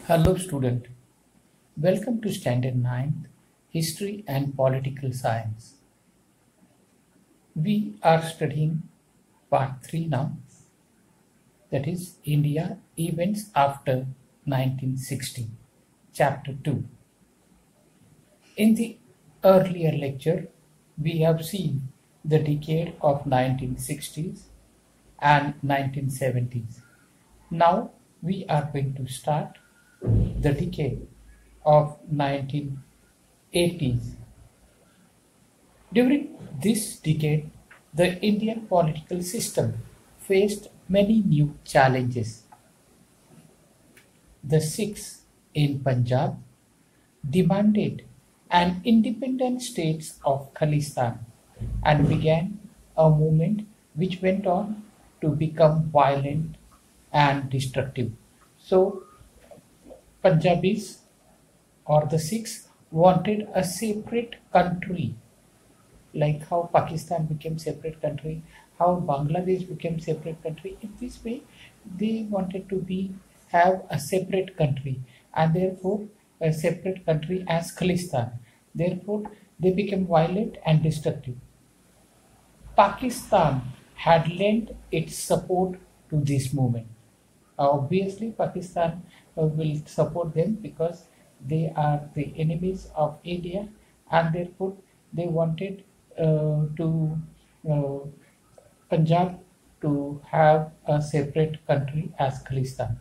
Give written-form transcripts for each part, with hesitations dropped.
Hello student, welcome to Standard 9th History and Political Science. We are studying part 3 now, that is India Events After 1960, chapter 2. In the earlier lecture, we have seen the decade of 1960s and 1970s. Now we are going to start the decade of 1980s. During this decade, the Indian political system faced many new challenges. The Sikhs in Punjab demanded an independent state of Khalistan and began a movement which went on to become violent and destructive. So, Punjabis or the Sikhs wanted a separate country, like how Pakistan became separate country, how Bangladesh became separate country. In this way, they wanted to have a separate country, and therefore a separate country as Khalistan. Therefore, they became violent and destructive. Pakistan had lent its support to this movement. Obviously, Pakistan will support them because they are the enemies of India, and therefore they wanted to uh, Punjab to have a separate country as Khalistan.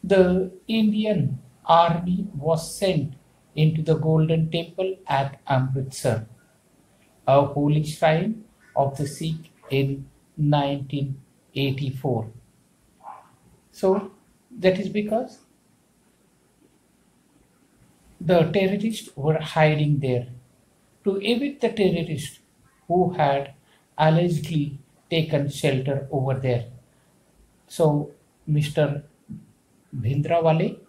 The Indian army was sent into the Golden Temple at Amritsar, a holy shrine of the Sikh in 1984. So that is because the terrorists were hiding there. To evict the terrorists who had allegedly taken shelter over there. So Mr. Bhindrawale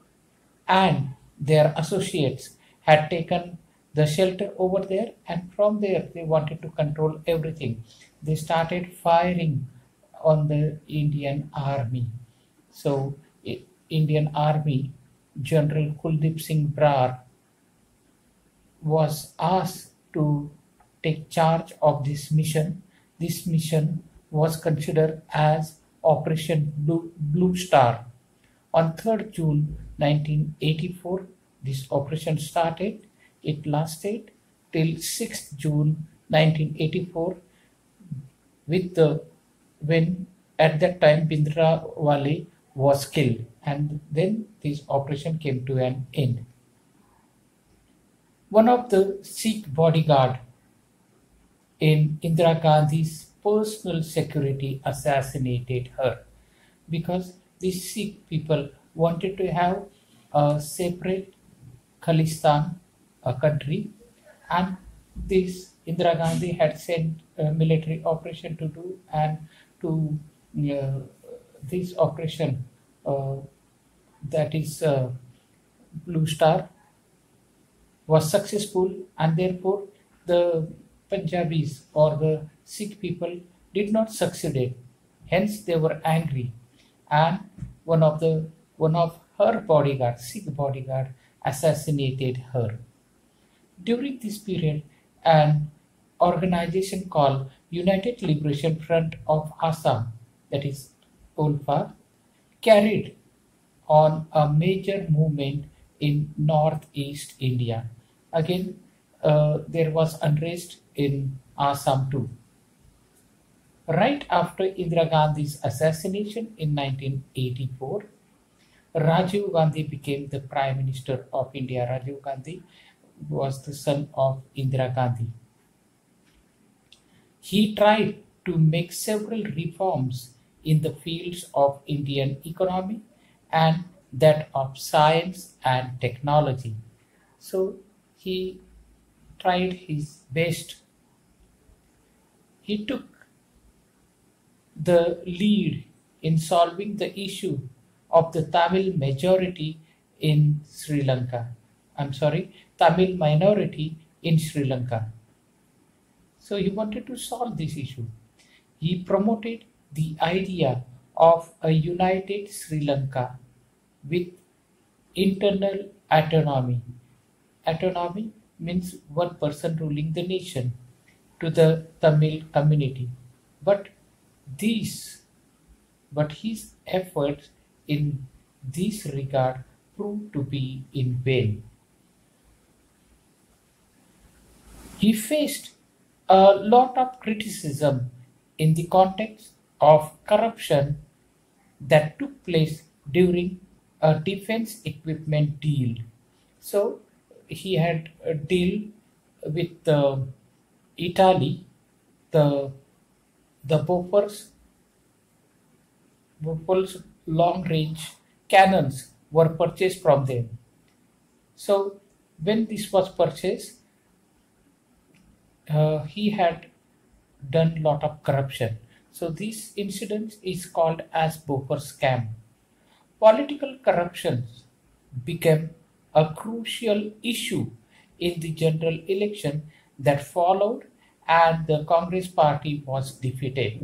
and their associates had taken the shelter over there, and from there they wanted to control everything. They started firing on the Indian army. So Indian army General Kuldeep Singh Brar was asked to take charge of this mission. This mission was considered as Operation Blue Star. On 3rd June 1984, this operation started. It lasted till 6th June 1984, when at that time Bhindrawale was killed, and then this operation came to an end. One of the Sikh bodyguard in Indira Gandhi's personal security assassinated her because these Sikh people wanted to have a separate Khalistan, a country, and this Indira Gandhi had sent a military operation to do, and to this operation that is Blue Star was successful, and therefore the Punjabis or the Sikh people did not succeed. Hence they were angry, and one of her bodyguard, Sikh bodyguard, assassinated her. During this period, an organization called United Liberation Front of Assam, that is ULFA, carried on a major movement in northeast India. Again, there was unrest in Assam too. Right after Indira Gandhi's assassination in 1984, Rajiv Gandhi became the Prime Minister of India. Rajiv Gandhi was the son of Indira Gandhi. He tried to make several reforms in the fields of Indian economy and that of science and technology. So he tried his best. He took the lead in solving the issue of the Tamil majority in Sri Lanka. Tamil minority in Sri Lanka. So he wanted to solve this issue. He promoted the idea of a united Sri Lanka with internal autonomy. Autonomy means one person ruling the nation to the Tamil community. But these, but his efforts in this regard proved to be in vain. He faced a lot of criticism in the context of corruption that took place during a defense equipment deal. So he had a deal with Italy. The the Bofors long range cannons were purchased from them. So when this was purchased, he had done lot of corruption. So this incident is called as Bofors scam. Political corruption became a crucial issue in the general election that followed, and the Congress party was defeated.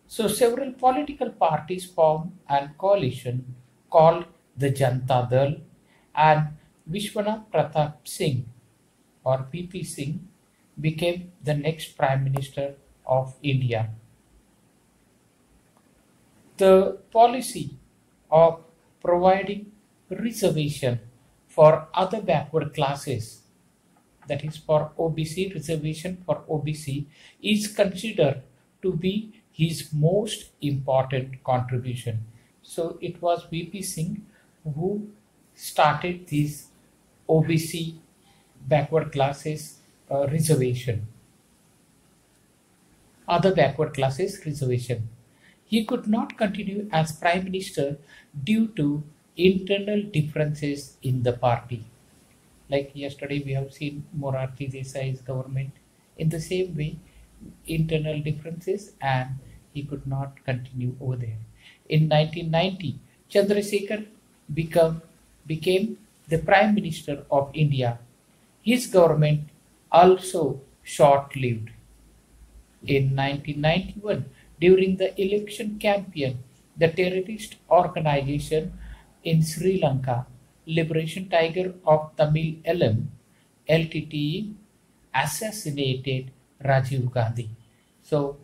So several political parties formed a coalition called the Janata Dal, and Vishwanath Pratap Singh or VP Singh became the next Prime Minister of India. The policy of providing reservation for other backward classes, that is for OBC, reservation for OBC, is considered to be his most important contribution. So it was VP Singh who started this OBC backward classes reservation, other backward classes reservation. He could not continue as Prime Minister due to internal differences in the party. Like yesterday, we have seen Morarji Desai's government. In the same way, internal differences, and he could not continue over there. In 1990, Chandrasekhar became the Prime Minister of India. His government also short-lived. In 1991, during the election campaign, the terrorist organization in Sri Lanka, Liberation Tiger of Tamil Elam (LTTE), assassinated Rajiv Gandhi. So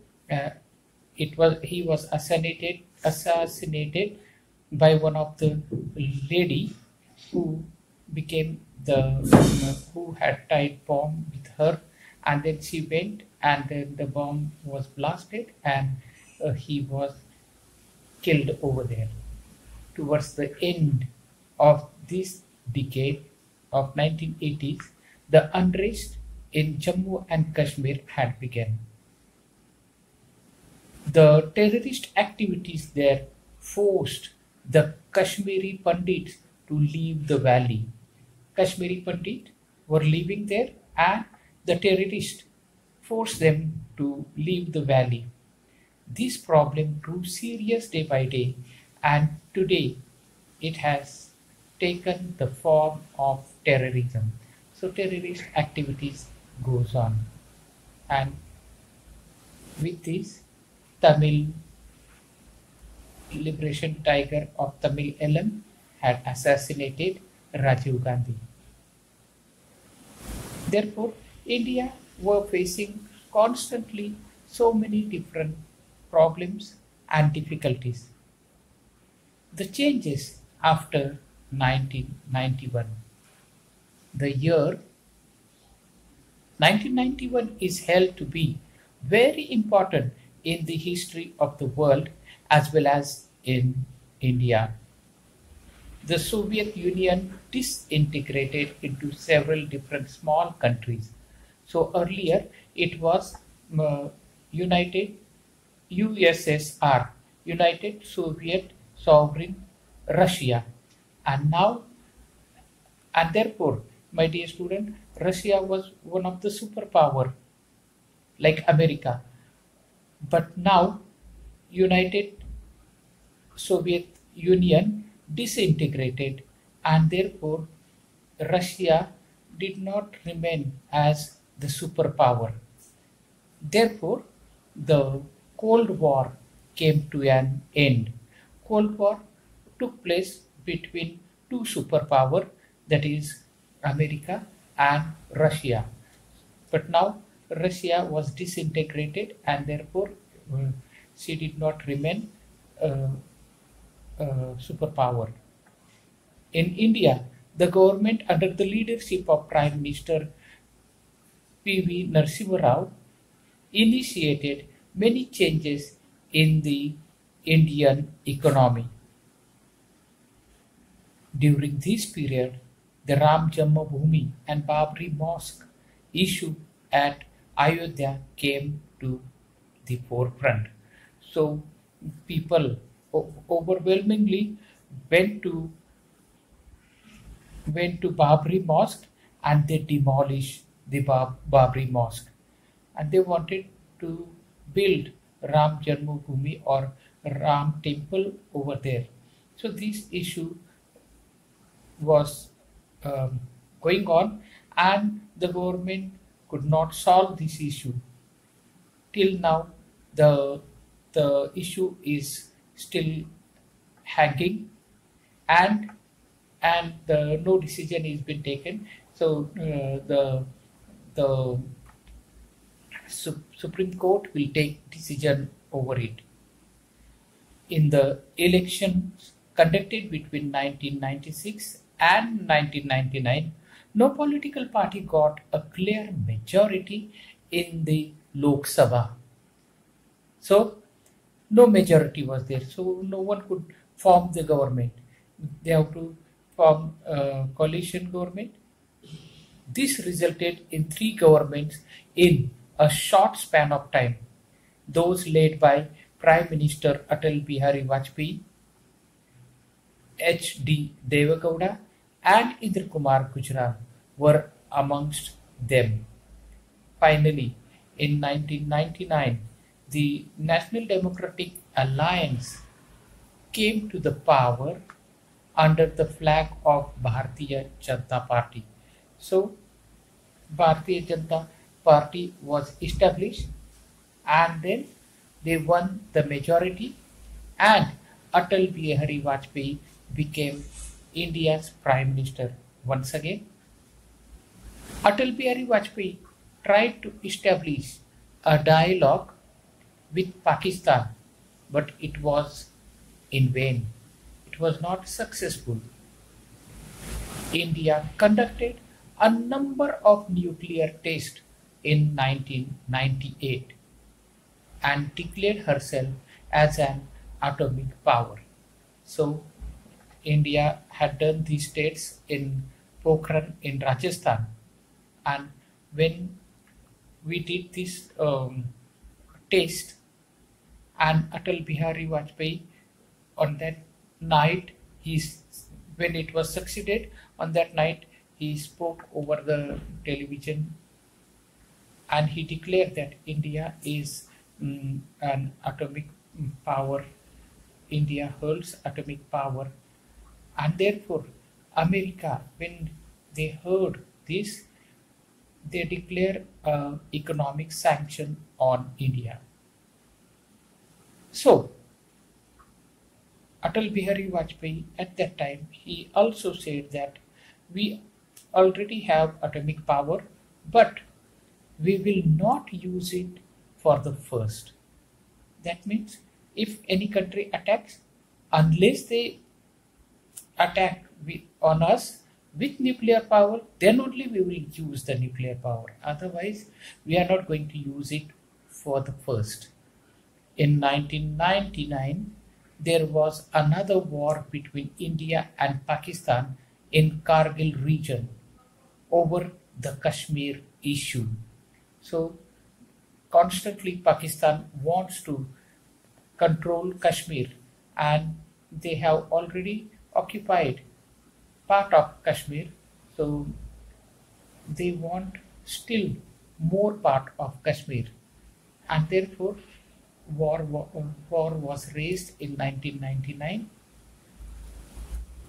he was assassinated by one of the lady who became the who had tied bomb with her, and then she went, and then the bomb was blasted, and he was killed over there. Towards the end of this decade of 1980s, the unrest in Jammu and Kashmir had begun. The terrorist activities there forced the Kashmiri Pandits to leave the valley. Kashmiri Pandits were living there, and the terrorists forced them to leave the valley. This problem grew serious day by day, and today it has taken the form of terrorism. So terrorist activities goes on, and with this, Tamil Liberation Tiger of Tamil Elam had assassinated Rajiv Gandhi. Therefore, India were facing constantly so many different problems and difficulties. The changes after 1991. The year 1991 is held to be very important in the history of the world as well as in India. The Soviet Union disintegrated into several different small countries. So earlier it was United USSR, United Soviet Sovereign Russia, and now, and therefore, my dear student, Russia was one of the superpower like America. But now United Soviet Union disintegrated, and therefore Russia did not remain as the superpower. Therefore, the Cold War came to an end. Cold War took place between two superpower, that is America and Russia. But now Russia was disintegrated, and therefore uh, she did not remain uh, superpower. In India, the government under the leadership of Prime Minister P.V. Narasimha Rao initiated many changes in the Indian economy. During this period, the Ram Janmabhoomi and Babri Mosque issue at Ayodhya came to the forefront. So people overwhelmingly went to Babri Mosque, and they demolished the Babri Mosque, and they wanted to build Ram Janmabhoomi or Ram Temple over there. So this issue was um, going on, and the government could not solve this issue. Till now, the issue is still hanging, and no decision has been taken. So the Supreme Court will take decision over it. In the elections conducted between 1996 and 1999, no political party got a clear majority in the Lok Sabha. So no majority was there. So no one could form the government. They have to form a coalition government. This resulted in three governments in a short span of time. Those led by Prime Minister Atal Bihari Vajpayee, H.D. Devegowda, and Indra Kumar Gujral were amongst them. Finally, in 1999, the National Democratic Alliance came to the power under the flag of Bharatiya Janata Party. So, Bharatiya Janata Party was established, and then they won the majority, and Atal Bihari Vajpayee became India's Prime Minister once again. Atal Bihari Vajpayee tried to establish a dialogue with Pakistan, but it was in vain. It was not successful. India conducted a number of nuclear tests in 1998 and declared herself as an atomic power. So, India had done these tests in Pokhran in Rajasthan, and when we did this test, and Atal Bihari Vajpayee on that night, when it was succeeded, on that night he spoke over the television, and he declared that India is an atomic power. India holds atomic power, and therefore America, when they heard this, they declared economic sanction on India. So, Atal Bihari Vajpayee at that time, he also said that we already have atomic power, but we will not use it for the first. That means if any country attacks, unless they attack on us with nuclear power, then only we will use the nuclear power. Otherwise, we are not going to use it for the first. In 1999, there was another war between India and Pakistan in Kargil region over the Kashmir issue. So, constantly Pakistan wants to control Kashmir, and they have already occupied part of Kashmir. So, they want still more part of Kashmir, and therefore war was raised in 1999,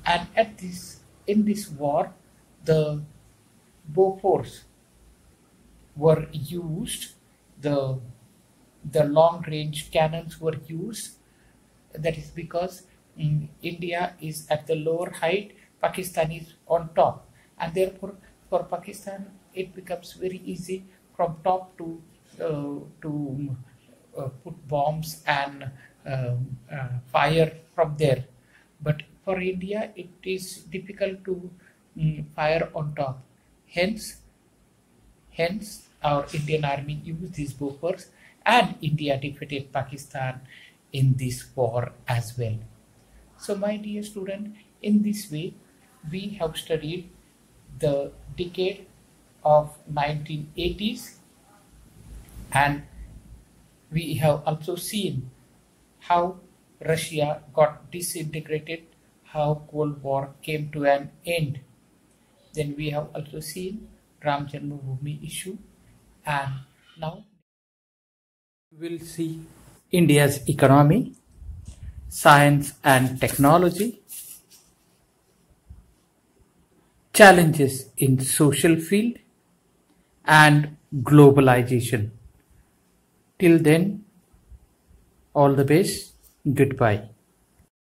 and in this war the Bofors were used, the long range cannons were used. That is because India is at the lower height, Pakistan is on top, and therefore for Pakistan it becomes very easy from top to put bombs and fire from there. But for India, it is difficult to fire on top. Hence, our Indian army used these bombers, and India defeated Pakistan in this war as well. So, my dear student, in this way, we have studied the decade of 1980s, and we have also seen how Russia got disintegrated, how Cold War came to an end. Then we have also seen Ram Janmabhoomi issue, and now we will see India's economy, science and technology, challenges in social field, and globalization. Till then, all the best. Goodbye.